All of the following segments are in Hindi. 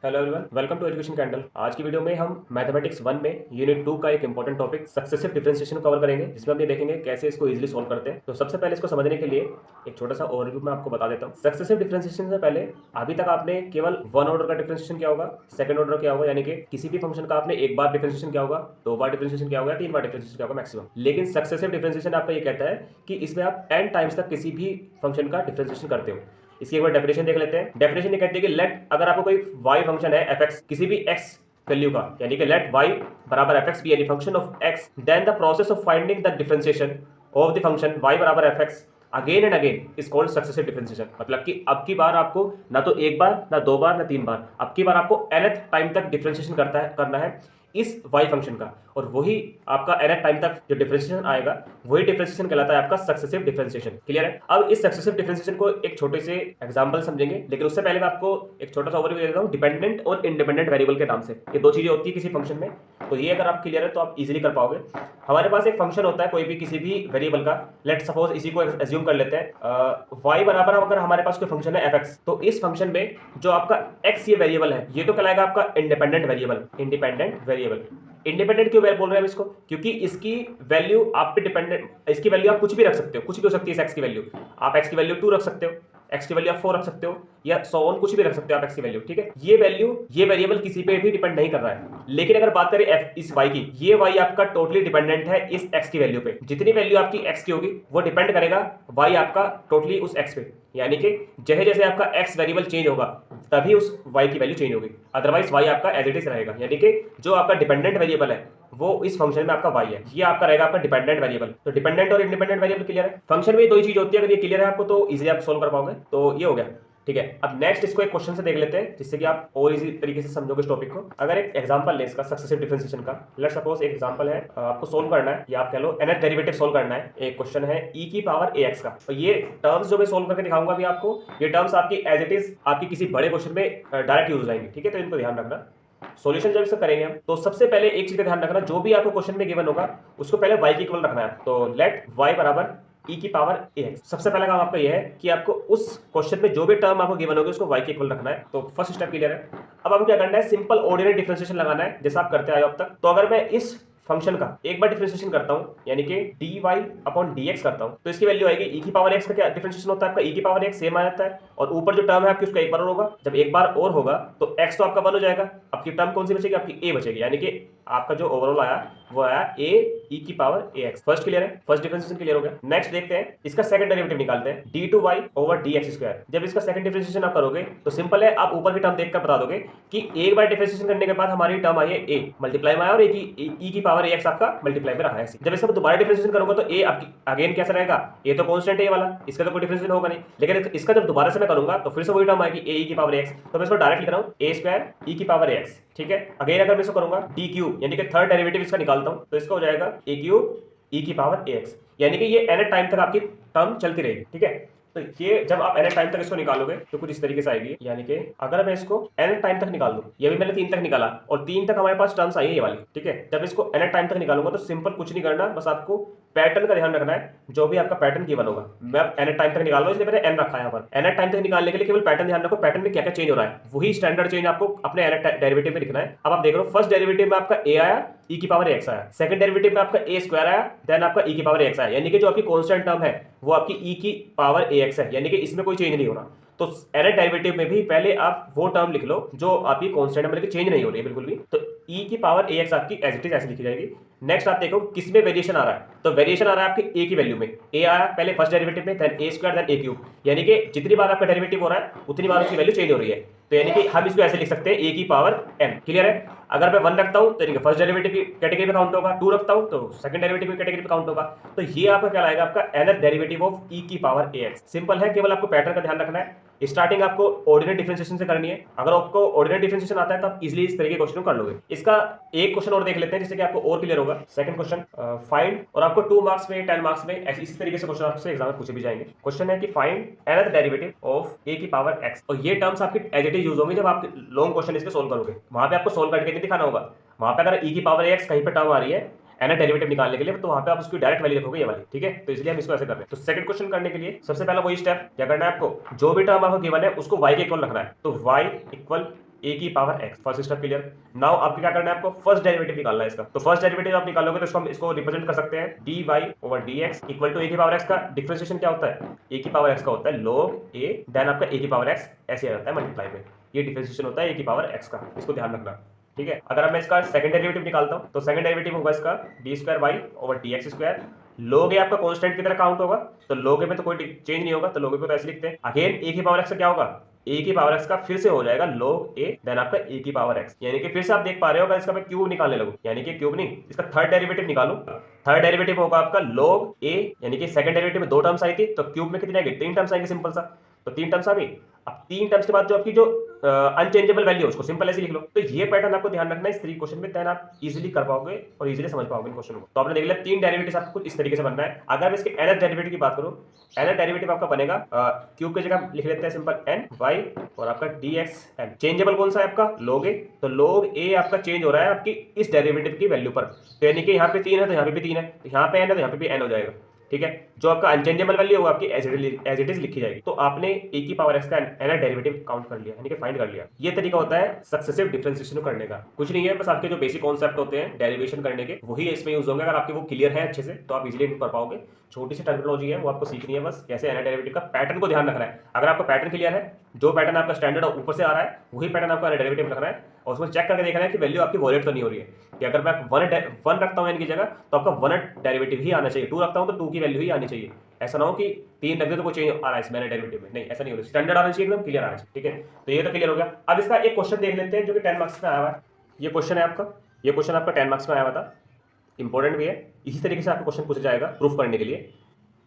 Hello everyone, welcome to Education Candle. आज की वीडियो में हम मैथमेटिक्स 1 में यूनिट 2 का एक important topic successive differentiation cover करेंगे, जिसमें हम ये देखेंगे कैसे इसको इजीली सॉल्व करते हैं। तो सबसे पहले इसको समझने के लिए एक छोटा सा ओवरव्यू मैं आपको बता देता हूँ। सक्सेसिव डिफरेंशिएशन से पहले अभी तक आपने केवल वन ऑर्डर का डिफरेंशिएशन किया होगा, सेकंड ऑर्डर किया होगा, यानी कि किसी भी फंक्शन का आपने एक बार डिफरेंशिएशन किया होगा, दो बार डिफरेंशिएशन किया होगा, तीन बार डिफरेंशिएशन किया होगा मैक्सिमम। लेकिन सक्सेसिव डिफरेंशिएशन आपका ये कहता है कि इसमें आप n टाइम्स तक किसी भी फंक्शन का डिफरेंशिएशन करते हो। इसकी एक बार डेफिनेशन देख लेते हैं। डेफिनेशन ये कहती है कि लेट, अगर आपको कोई y फंक्शन है fx, किसी भी x वैल्यू का, यानी कि लेट y बराबर fx be any function of x, then the process of finding the differentiation of the function y बराबर fx again and again is called successive differentiation. मतलब कि अब की बार आपको ना तो एक बार, ना दो बार, ना तीन बार, अब की बार आपको nth टाइम तक डिफरेंशिएशन करना है इस y फंक्शन का, और वही आपका nth टाइम तक जो डिफरेंशिएशन आएगा वही डिफरेंशिएशन कहलाता है आपका सक्सेसिव डिफरेंशिएशन। क्लियर है? अब इस सक्सेसिव डिफरेंशिएशन को एक छोटे से एग्जांपल समझेंगे, लेकिन उससे पहले मैं आपको एक छोटा सा ओवरव्यू दे देता हूं डिपेंडेंट और इंडिपेंडेंट वेरिएबल के नाम से। ये दो चीजें होती है किसी फंक्शन में, तो ये अगर आप क्लियर है तो आप इजीली कर पाओगे। हमारे पास एक फंक्शन होता है कोई भी किसी भी वेरिएबल का, लेट सपोज इसी को एज्यूम कर लेते हैं y बराबर, अगर हमारे पास कोई फंक्शन है fx, तो इस फंक्शन में जो आपका x ये वेरिएबल है, ये तो कहलाएगा आपका इंडिपेंडेंट वेरिएबल। इंडिपेंडेंट क्यों बोल रहे हैं हम इसको? क्योंकि इसकी वैल्यू आप पे डिपेंडेंट, इसकी वैल्यू आप कुछ भी रख सकते हो, कुछ भी हो सकती है इस x की वैल्यू। आप x की वैल्यू 2 रख सकते हो, x की वैल्यू आप 4 रख सकते हो, या सो ऑन, कुछ भी रख सकते हो आप x की वैल्यू। ठीक है, ये वैल्यू, ये वेरिएबल किसी पे भी डिपेंड नहीं कर रहा है। लेकिन अगर बात करें इस y की, ये y आपका टोटली डिपेंडेंट है इस x की वैल्यू पे। जितनी वैल्यू आपकी x की होगी वो डिपेंड करेगा y आपका टोटली उस x पे, यानी कि जैसे जैसे आपका x वेरिएबल चेंज होगा तभी उस y की वैल्यू चेंज होगी, अदरवाइज y आपका एज इट इज रहेगा। यानी कि जो आपका डिपेंडेंट वेरिएबल है वो इस फंक्शन में आपका y है, ये आपका रहेगा आपका डिपेंडेंट वेरिएबल। तो डिपेंडेंट और इंडिपेंडेंट वेरिएबल क्लियर है? फंक्शन में दो ही चीज होती है, अगर ये क्लियर है आपको तो इजीली आप सोल्व कर पाओगे। तो ये हो गया, ठीक है। अब नेक्स्ट इसको एक क्वेश्चन से देख लेते हैं, जिससे कि आप और इजी तरीके से समझोगे इस टॉपिक को। अगर एक एग्जांपल ले इसका सक्सेसिव डिफरेंशिएशन का, लेट्स सपोज एक एग्जांपल है, आपको सोल्व करना है, या आप कह लो nth डेरिवेटिव सोल्व करना है। एक क्वेश्चन है e की पावर ax का, और ये टर्म्स जो मैं सोल्व करके दिखाऊंगा अभी आपको, ये टर्म्स आपकी एज इट इज आपकी किसी बड़े क्वेश्चन में डायरेक्ट यूज हो जाएंगे। ठीक है, तो इनको ध्यान रखना। सॉल्यूशन जब इसका करेंगे हम, तो सबसे पहले एक चीज का ध्यान रखना, जो भी आपको क्वेश्चन में गिवन होगा उसको पहले y के इक्वल रखना है। तो लेट y बराबर e की पावर ax। सबसे पहला काम आपका यह है कि आपको उस क्वेश्चन में जो भी टर्म आपको गिवन होगी उसको y के इक्वल रखना है। तो फर्स्ट स्टेप क्लियर है। अब आपको क्या करना है, सिंपल ऑर्डिनरी डिफरेंशिएशन लगाना है, जैसा आप करते आए हो अब तक। तो अगर मैं इस फंक्शन का एक बार डिफरेंशिएशन करता हूं, यानी कि dy अपॉन dx करता हूं, तो इसकी वैल्यू आएगी e की पावर x का क्या डिफरेंशिएशन होता है आपका, e की पावर x सेम आ जाता है, और ऊपर जो टर्म है आपकी उसका एक बार और होगा। जब एक बार और होगा तो x तो आपका 1 हो जाएगा, आपकी टर्म कौन सी बचेगी, आपकी a बचेगी, यानी कि आपका जो ओवरऑल आया वो आया a e की पावर ax। फर्स्ट क्लियर है, फर्स्ट डिफरेंशिएशन क्लियर हो गया। नेक्स्ट देखते हैं, इसका सेकंड डेरिवेटिव निकालते हैं, d2y ओवर dx स्क्वायर। जब इसका सेकंड डिफरेंशिएशन आप करोगे तो सिंपल है, आप ऊपर की टर्म देखकर बता दोगे कि एक बार डिफरेंशिएशन करने के बाद हमारी टर्म आई है a मल्टीप्लाई में आया, और e की पावर ax आपका मल्टीप्लाई में रहा है। जब इसका दोबारा डिफरेंशिएशन करूंगा तो a आपकी अगेन कैसा रहेगा, a तो कांस्टेंट है ये वाला, इसका तो कोई डिफरेंशिएशन होगा नहीं, लेकिन इसका जब दोबारा से मैं करूंगा तो फिर से वही टर्म आएगी a e की पावर ax। तो मैं इसको डायरेक्ट लिख रहा हूं a स्क्वायर e की पावर ax। ठीक है, अगेन अगर मैं इसको करूंगा d क्यूब, यानी कि थर्ड डेरिवेटिव इसका निकालता हूं, तो इसका हो जाएगा a क्यूब e की पावर ax, यानी कि ये n टाइम तक आपकी टर्म चलती रहेगी। ठीक है, तो ये जब आप n टाइम तक इसको निकालोगे तो कुछ इस तरीके से आएगी, यानी कि अगर मैं इसको n टाइम तक निकाल दूं, ये भी मैंने 3 तक निकाला और 3 तक हमारे पास टर्म्स आई है ये वाली। ठीक है, जब इसको n टाइम तक निकालूंगा तो सिंपल कुछ नहीं करना, बस आपको पैटर्न का ध्यान रखना है। जो भी आपका पैटर्न गिवन होगा, मैं n टाइम तक निकाल रहा हूं इसलिए मैंने n रखा है यहाँ पर। n टाइम तक निकालने के लिए केवल पैटर्न ध्यान रखो, पैटर्न में क्या क्या चेंज हो रहा है, वही स्टैंडर्ड चेंज आपको अपने n डेरिवेटिव में लिखना है। अब आप देख रहे हो, फर्स्ट डेरिवेटिव में आपका a आया e की पावर x आया, सेकंड डेरिवेटिव में आपका a स्क्वायर आया, देन आपका e की पावर x आया, यानी कि जो आपकी कांस्टेंट टर्म है वो आपकी e की पावर ax है, यानी कि इसमें कोई चेंज नहीं हो रहा। तो nth डेरिवेटिव में भी पहले आप वो टर्म लिख लो जो आपकी कांस्टेंट है, मतलब कि चेंज नहीं हो रही है बिल्कुल भी, तो e की पावर ax आपकी एज इट इज ऐसे लिखी जाएगी। नेक्स्ट आप देखो किसमें वेरिएशन आ रहा है, तो वेरिएशन आ रहा है आपके a की वैल्यू में। a आया पहले फर्स्ट डेरिवेटिव में, then a square, then a cube, यानी कि जितनी बार आपका डेरिवेटिव हो रहा है उतनी बार उसकी वैल्यू चेंज हो रही है। तो यानी कि हम इसको ऐसे लिख सकते हैं a की पावर n। क्लियर है? अगर मैं 1 रखता हूं तो यानी फर्स्ट डेरिवेटिव की कैटेगरी में काउंट होगा, 2 रखता हूं तो सेकंड डेरिवेटिव की कैटेगरी में काउंट होगा। तो ये आपका क्या आएगा, आपका nth डेरिवेटिव ऑफ e की पावर ax। सिंपल है, केवल आपको पैटर्न का ध्यान रखना है। स्टार्टिंग आपको ऑर्डिनरी डिफरेंशिएशन से करनी है। अगर आपको ऑर्डिनरी डिफरेंशिएशन आता है तो आप इजीली इस तरीके के क्वेश्चन कर लोगे। इसका एक क्वेश्चन और देख लेते हैं जिससे कि आपको और क्लियर होगा। सेकंड क्वेश्चन फाइंड, और आपको 2 मार्क्स में 10 मार्क्स में ऐसे इसी तरीके से क्वेश्चन आपसे एग्जाम में पूछे भी जाएंगे। क्वेश्चन है कि find nth derivative of a की पावर x, और ये टर्म्स आपकी एज इट इज यूज होंगी जब आप लॉन्ग क्वेश्चन इसके सोल्व करोगे। वहां पे आपको सोल्व करके नहीं दिखाना होगा, वहां पे अगर e की पावर x कहीं पे टर्म आ रही है nth डेरिवेटिव निकालने के लिए, तो वहां पे आप उसकी डायरेक्ट वैल्यू रखोगे ये वाली। ठीक है, तो इसलिए हम इसको ऐसे कर रहे हैं। तो सेकंड क्वेश्चन करने के लिए सबसे पहला वही स्टेप क्या करना है, आपको जो भी टर्म आपको गिवन है उसको y के इक्वल रखना है। तो y इक्वल ए की power x. First step clear. Now आपको क्या करना है, आपको फर्स्ट डेरिवेटिव निकालना है इसका। तो फर्स्ट डेरिवेटिव आप निकालोगे तो इसको हम इसको रिप्रेजेंट कर सकते हैं D Y over D X equal to A की पावर एक्स का डिफरेंशिएशन क्या होता है, ए की पावर एक्स का होता है log ए देन आपका ए की पावर एक्स ऐसे आ जाता है मल्टीप्लाई में। ये डिफरेंशिएशन होता है ए की पावर एक्स का, इसको ध्यान रखना। ठीक है, अगर मैं इसका सेकंड डेरिवेटिव निकालता हूं तो सेकंड डेरिवेटिव होगा इसका D square Y over D X square. log a आपका कांस्टेंट की तरह काउंट होगा, तो log ए में तो कोई चेंज नहीं होगा, तो log ए को तो ऐसे लिखते हैं। अगेन ए की पावर एक्स का क्या होगा, ए की पावर एक्स का फिर से हो जाएगा log ए देन आपका ए की पावर एक्स। यानी कि फिर से आप देख पा रहे हो, अगर इसका मैं क्यूब निकालने लगूं, यानी कि क्यूब नहीं, इसका थर्ड डेरिवेटिव निकालूं, थर्ड डेरिवेटिव होगा आपका log ए, यानी कि सेकंड डेरिवेटिव में 2 टर्म्स आई थी, तो क्यूब में कितनी आएगी, 3 टर्म्स आएंगे सिंपल सा। तो 3 टर्म्स आ गई। अब 3 टर्म्स के बाद जो आपकी जो अनचेंजेबल वैल्यू है उसको सिंपल ऐसे लिख लो। तो ये पैटर्न आपको ध्यान रखना है इस 3 क्वेश्चन में, देन आप इजीली कर पाओगे और इजीली समझ पाओगे इन क्वेश्चन को। तो आपने देख लिया 3 डेरिवेटिव्स आपको इस तरीके से बनना है। अगर मैं इसके nth डेरिवेटिव की बात करूं, nth डेरिवेटिव आपका बनेगा क्यूब की जगह लिख लेते हैं सिंपल n y और आपका dx n। चेंजेबल कौन सा है आपका, log a। तो log a आपका चेंज हो रहा है आपकी इस डेरिवेटिव की वैल्यू पर, तो यानी कि यहाँ पे 3 है तो यहाँ पे भी 3 है, तो यहाँ पे n है तो यहाँ पे भी n हो जाएगा। ठीक है, जो आपका अनचेंजेबल वैल्यू होगा आपकी एज इट इज लिखी जाएगी। तो आपने ए की पावर एक्स का nth डेरिवेटिव काउंट कर लिया, यानी कि फाइंड कर लिया। ये तरीका होता है सक्सेसिव डिफरेंशिएशन करने का। कुछ नहीं है, बस आपके जो बेसिक कॉन्सेप्ट होते हैं डेरिवेशन करने के वही इसमें यूज होंगे। अगर आपके वो क्लियर है अच्छे से तो आप इजीली कर पाओगे। छोटी सी टर्मिनोलॉजी है वो आपको सीखनी है, बस कैसे nth डेरिवेटिव का पैटर्न को ध्यान रखना है। अगर आपका पैटर्न क्लियर है, जो पैटर्न आपका स्टैंडर्ड ऊपर से आ रहा है वही पैटर्न आपका nth डेरिवेटिव रखना है, और उसमें चेक करके देखना है कि वैल्यू आपकी वॉलेट तो नहीं हो रही है। कि अगर मैं वन रखता हूँ n की जगह तो आपका 1 डेरिवेटिव ही आना चाहिए, 2 रखता हूँ तो 2 की वैल्यू ही आनी चाहिए। ऐसा ना हो कि 3 रख दे तो कोई चेंज आ रहा है इसमें डेरिवेटिव में, नहीं ऐसा नहीं होगा, स्टैंडर्ड आना चाहिए, एकदम क्लियर आना चाहिए। ठीक है, तो ये तो क्लियर हो गया। अब इसका एक क्वेश्चन देख लेते हैं जो कि 10 मार्क्स में आया हुआ है। ये क्वेश्चन है आपका, ये क्वेश्चन आपका 10 मार्क्स में आया हुआ था, इंपॉर्टेंट भी है। इसी तरीके से आपका क्वेश्चन पूछा जाएगा प्रूफ करने के लिए।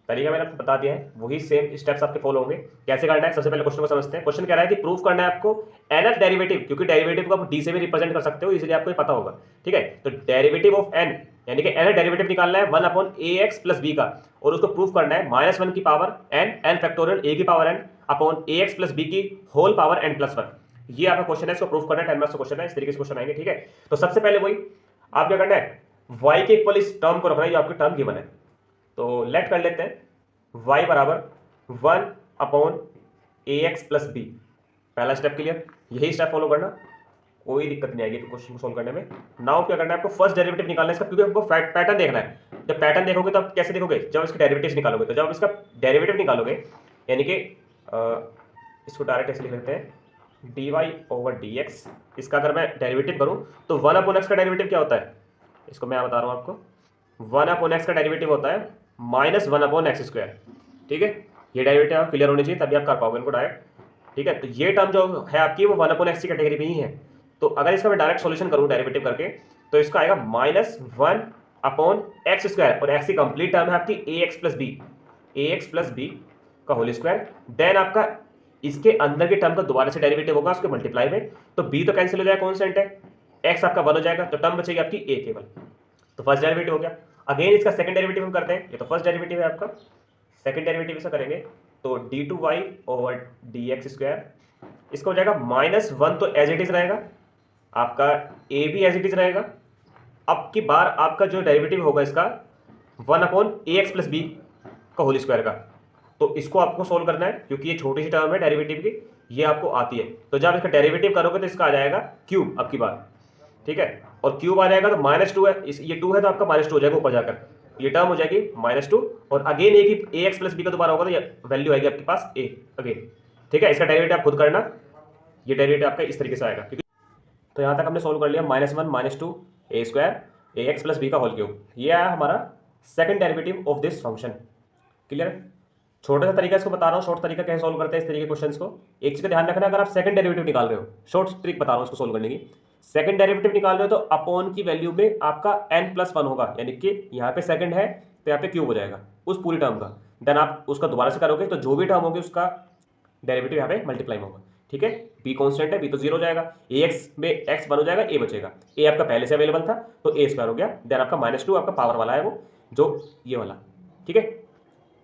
तरीका मैंने आपको बता दिया है, वही सेम स्टेप्स आपके फॉलो होंगे। कैसे करना है, सबसे पहले क्वेश्चन को समझते हैं। क्वेश्चन कह रहा है कि प्रूफ करना है आपको nth डेरिवेटिव, क्योंकि डेरिवेटिव को आप डी से भी रिप्रेजेंट कर सकते हो, इसलिए आपको ये पता होगा। ठीक है, तो डेरिवेटिव ऑफ n यानी कि nth डेरिवेटिव निकालना है 1 अपॉन ax प्लस b का, और उसको प्रूफ करना है -1 की पावर n फैक्टोरियल a की power n upon ax plus b की होल पावर n प्लस 1। ये आपका क्वेश्चन है, इसको प्रूफ करना है, 10 मार्क्स का क्वेश्चन है, इस तरीके से क्वेश्चन आएंगे। ठीक है, तो सबसे पहले वही आप क्या करना है, y के इक्वल इस टर्म को रखना है, जो आपकी टर्म गिवन है। तो लेट कर लेते हैं y बराबर 1 अपॉन ax प्लस b। पहला स्टेप क्लियर, यही स्टेप फॉलो करना, कोई दिक्कत नहीं आएगी क्वेश्चन को सोल्व करने में। नाउ क्या करना है, आपको फर्स्ट डेरिवेटिव निकालना है इसका, क्योंकि आपको पैटर्न देखना है। जब पैटर्न देखोगे तो आप कैसे देखोगे, जब इसके डेरिवेटिव्स निकालोगे। तो जब आप इसका डेरिवेटिव निकालोगे, यानी कि इसको डायरेक्ट ऐसे लिख लेते हैं dy ओवर dx। इसका अगर मैं डेरिवेटिव करूं तो 1 अपॉन x का डेरिवेटिव क्या होता है, इसको मैं बता रहा हूं आपको। 1 अपॉन x का डेरिवेटिव होता है -1 अपॉन एक्स स्क्वायर। ठीक है, ये डेरिवेटिव आप क्लियर होने चाहिए, तभी आप कर पाओगे इनको डायरेक्ट। ठीक है, तो ये टर्म जो है आपकी वो 1 अपॉन एक्स की कैटेगरी में ही है। तो अगर इसका मैं डायरेक्ट सॉल्यूशन करूं डेरिवेटिव करके, तो इसका आएगा -1 अपॉन एक्स स्क्वायर, और एक्स की कंप्लीट टर्म है आपकी ax प्लस बी का होल स्क्वायर। देन आपका इसके अंदर के टर्म का दोबारा से डेरिवेटिव होगा उसके मल्टीप्लाई में, तो b तो कैंसिल हो जाएगा, कॉन्स्टेंट है, x आपका 1 हो जाएगा, तो टर्म बचेगी आपकी a केवल। तो फर्स्ट डेरिवेटिव हो गया। अगेन इसका सेकंड डेरिवेटिव हम करते हैं, ये तो फर्स्ट डेरिवेटिव है आपका, सेकंड डेरिवेटिव इसका करेंगे तो d2y ओवर dx स्क्वायर, इसका हो जाएगा -1, तो एज इट इज रहेगा आपका, a भी एज इट इज रहेगा। अब की बार आपका जो डेरिवेटिव होगा इसका 1 अपॉन ax प्लस b का होल स्क्वायर का, तो इसको आपको सोल्व करना है, क्योंकि ये छोटी सी टर्म है डेरिवेटिव की, ये आपको आती है। तो जब इसका डेरिवेटिव करोगे तो इसका आ जाएगा क्यूब अब की बार। ठीक है, और क्यूब आ जाएगा तो -2 है, ये 2 है तो आपका -2 हो जाएगा ऊपर जाकर, ये टर्म हो जाएगी -2, और अगेन ए की ax प्लस बी का दोबारा होगा तो ये वैल्यू आएगी आपके पास a अगेन। ठीक है, इसका डेरिवेटिव आप खुद करना, ये डेरिवेटिव आपका इस तरीके से आएगा। तो यहाँ तक हमने सोल्व कर लिया, -1 -2 a square ax plus B का होल क्यूब। ये आया हमारा second derivative of this function. Clear, छोटा सा तरीका इसको बता रहा हूँ, शॉर्ट तरीका कैसे सोल्व करते हैं इस तरीके के क्वेश्चंस को। एक चीज का ध्यान रखना, अगर आप सेकंड डेरिवेटिव निकाल रहे हो, शॉर्ट ट्रिक बता रहा हूँ इसको सोल्व करने की। सेकंड डेरिवेटिव निकाल रहे हो तो अपॉन की वैल्यू में आपका n+1 होगा, यानी कि यहाँ पे सेकंड है तो यहाँ पे क्यूब हो जाएगा उस पूरी टर्म का। देन आप उसका दोबारा से करोगे तो जो भी टर्म होगी उसका डेरिवेटिव यहाँ पे मल्टीप्लाई होगा। ठीक है, b कांस्टेंट है, b तो 0 हो जाएगा, ax में x 1 हो जाएगा, a बचेगा, a आपका पहले से अवेलेबल था तो a स्क्वायर हो गया। देन आपका -2 आपका पावर वाला है वो, जो ये वाला। ठीक है,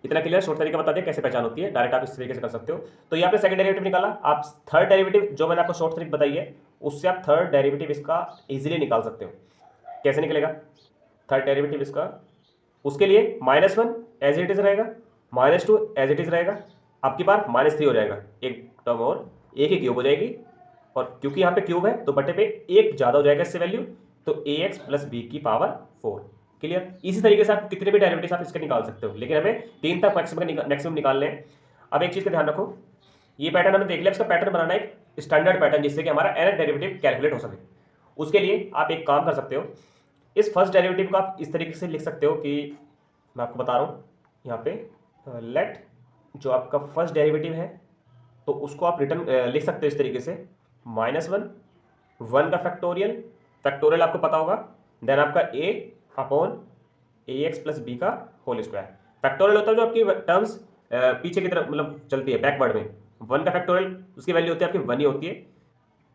इतना क्लियर, शॉर्ट तरीका बता दिया कैसे पहचान होती है, डायरेक्ट आप इस तरीके से कर सकते हो। तो ये आपने सेकंड डेरिवेटिव निकाला, आप थर्ड डेरिवेटिव जो मैंने आपको शॉर्ट ट्रिक बताई है उससे आप थर्ड डेरिवेटिव इसका इजीली निकाल सकते हो। कैसे निकलेगा थर्ड डेरिवेटिव इसका, उसके लिए -1 एज इट इज रहेगा, -2 एज इट इज रहेगा, आपकी बार -3 हो जाएगा, एक टर्म और एक ही क्यूब हो जाएगी, और क्योंकि यहाँ पे क्यूब है तो बटे पे एक ज्यादा हो जाएगा इससे वैल्यू, तो ax प्लस बी की पावर 4। क्लियर। इसी तरीके से आप कितने भी डेरिवेटिव्स आप इसके निकाल सकते हो, लेकिन हमें 3 तक मैक्सिमम निकालने हैं। अब एक चीज का ध्यान रखो, ये पैटर्न हमने देख लिया, इसका पैटर्न बनाना है एक स्टैंडर्ड पैटर्न जिससे कि हमारा nth डेरिवेटिव कैलकुलेट हो सके। उसके लिए आप एक काम कर सकते हो, इस फर्स्ट डेरिवेटिव को आप इस तरीके से लिख सकते हो कि मैं आपको बता रहा हूँ यहाँ पे, लेट जो आपका फर्स्ट डेरिवेटिव है तो उसको आप रिटर्न लिख सकते हो इस तरीके से, -1 का फैक्टोरियल आपको पता होगा, देन आपका a upon ax plus B का होल स्क्वायर। फैक्टोरियल होता है जो आपकी टर्म्स पीछे की तरफ मतलब चलती है बैकवर्ड में। 1 का फैक्टोरियल उसकी वैल्यू होती है आपकी 1 ही होती है।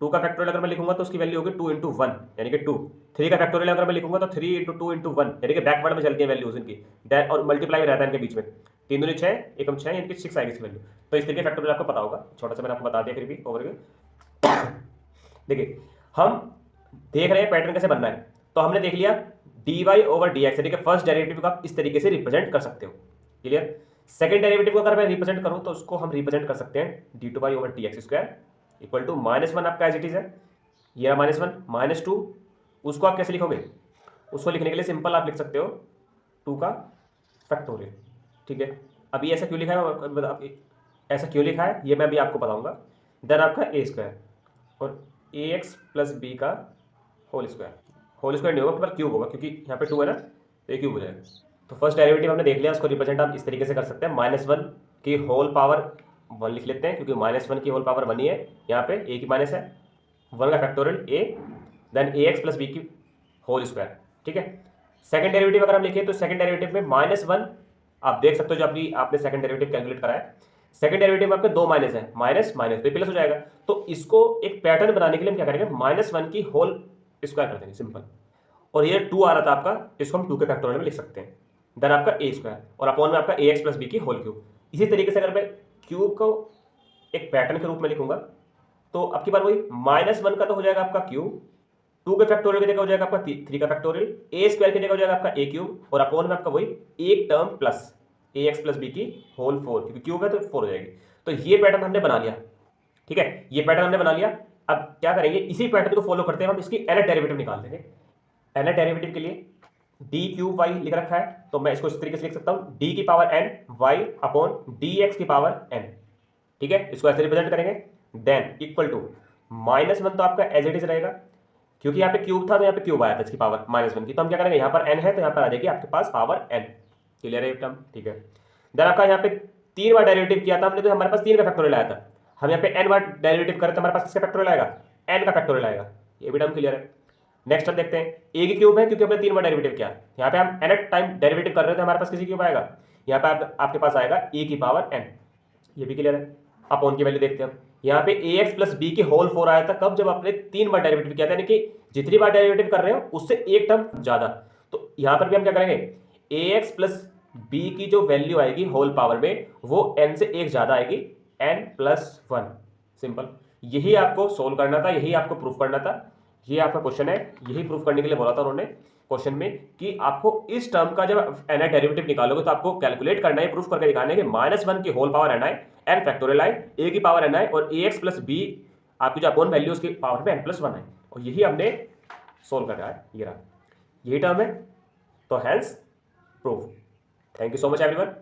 2 का फैक्टोरियल अगर मैं लिखूंगा तो उसकी वैल्यू होगी 2 इंटू 1 यानी कि 2। 3 का फैक्टोरियल अगर मैं लिखूंगा तो 3 इंटू 2 इंटू 1 यानी कि बैकवर्ड में चलती है वैल्यूज इनकी, और मल्टीप्लाई रहता है इनके बीच में। 3 दूनी 6, एकम 6 यानी कि 6 आएगी इसकी वैल्यू। तो इस तरीके फैक्टोरियल आपको पता होगा, छोटा सा मैंने आपको बता दिया फिर भी ओवर। देखिए हम देख रहे हैं पैटर्न कैसे बनना है, तो हमने देख लिया dy ओवर dx यानी कि फर्स्ट डेरिवेटिव को आप इस तरीके से रिप्रेजेंट कर सकते हो। क्लियर। सेकंड डेरिवेटिव को अगर मैं रिप्रेजेंट करूं तो उसको हम रिप्रेजेंट कर सकते हैं d2y over dx square equal to -1 आपका एज इट इज है, ये -1 -2। उसको आप कैसे लिखोगे, उसको लिखने के लिए सिंपल आप लिख सकते हो 2 का फैक्टोरियल। ठीक है। अभी ऐसा क्यों लिखा है, ऐसा क्यों लिखा है ये मैं भी आपको बताऊंगा। देन आपका ए स्क्वायर और ax प्लस बी का होल स्क्वायर नहीं होगा, पर क्यूब होगा क्योंकि यहाँ पे 2 है ना, तो क्यूब हो जाएगा। तो फर्स्ट डेरिवेटिव हमने देख लिया, उसको रिप्रेजेंट आप इस तरीके से कर सकते हैं, -1 की होल पावर 1 लिख लेते हैं क्योंकि -1 की होल पावर 1 ही है, यहाँ पे a की माइनस है 1 का factorial a, then ax plus B की होल स्क्वायर। ठीक है। सेकंड डेरिवेटिव अगर हम लिखें तो सेकंड डेरिवेटिव में -1 आप देख सकते हो, जो आपने सेकंड डेरिवेटिव कैलकुलेट करा है, सेकंड डेरिवेटिव में आपके 2 माइनस है, माइनस माइनस तो प्लस हो जाएगा। तो इसको एक पैटर्न बनाने के लिए हम क्या करेंगे, -1 की होल स्क्वायर कर देंगे सिंपल। और ये 2 आ रहा था आपका, इसको हम 2 के फैक्टोरियल में लिख सकते हैं, देन आपका a स्क्वायर और अपॉन में आपका ax प्लस बी की होल क्यूब। इसी तरीके से अगर मैं क्यूब को एक पैटर्न के रूप में लिखूंगा तो आपकी बार वही -1 का तो हो जाएगा आपका क्यूब, 2 के फैक्टोरियल की जगह हो जाएगा आपका 3 का फैक्टोरियल, a स्क्वायर की जगह हो जाएगा आपका a क्यूब और अपॉन में आपका वही एक term plus ax plus B की होल 4, क्योंकि क्यूब है तो 4 हो जाएगी। तो ये पैटर्न हमने बना लिया। ठीक है, ये पैटर्न हमने बना लिया। अब क्या करेंगे, इसी पैटर्न को फॉलो करते हैं हम इसकी nth डेरिवेटिव निकाल देंगे। nth डेरिवेटिव के लिए डी क्यूब वाई लिख रखा है, तो मैं इसको इस तरीके से लिख सकता हूं, डी की power n Y upon D X की पावर n। ठीक है, इसको ऐसे रिप्रेजेंट करेंगे, देन इक्वल टू -1 तो आपका एज इट इज रहेगा क्योंकि यहाँ पे क्यूब था तो यहाँ पे क्यूब आया था इसकी पावर -1 की, तो हम क्या करेंगे, यहाँ पर n है तो यहाँ पर आ जाएगी आपके पास पावर n। क्लियर है टर्म। ठीक है। देन आपका यहाँ पे 3 बार डेरिवेटिव किया था हमने, तो हमारे पास 3 का फैक्टोरियल आया था। हम यहाँ पे n बार डेरिवेटिव करें तो हमारे पास किसका फैक्टोरियल आएगा, n का फैक्टोरियल आएगा। ये भी टर्म क्लियर है। नेक्स्ट हम देखते हैं, a की क्यूब है क्योंकि हमने 3 बार डेरिवेटिव किया, यहाँ पे हम n टाइम डेरिवेटिव कर रहे थे, हमारे पास किसी क्यूब आएगा, यहाँ पे आपके पास आएगा e की पावर n। ये भी क्लियर है। अपॉन की वैल्यू देखते हैं हम, यहाँ पे ax प्लस बी की होल 4 आया था कब, जब आपने 3 बार डेरिवेटिव किया था, यानी कि जितनी बार डेरिवेटिव कर रहे हो उससे एक टर्म ज्यादा। तो यहाँ पर भी हम क्या करेंगे, ax प्लस बी की जो वैल्यू आएगी होल पावर में वो n से एक ज्यादा आएगी, n प्लस 1। सिंपल, यही आपको सोल्व करना था, यही आपको प्रूफ करना था। ये आपका क्वेश्चन है, यही प्रूफ करने के लिए बोला था उन्होंने क्वेश्चन में कि आपको इस टर्म का जब एन डेरिवेटिव निकालोगे तो आपको कैलकुलेट करना है, प्रूफ करके दिखाना है कि -1 की होल पावर n फैक्टोरियल आई, a की पावर n आई और ax प्लस बी आपकी जो अपॉन वैल्यू उसकी पावर में n+1 आई, और यही हमने सोल्व कर रहा है। ये रहा, यही टर्म है, तो hence proof. Thank you so much everyone.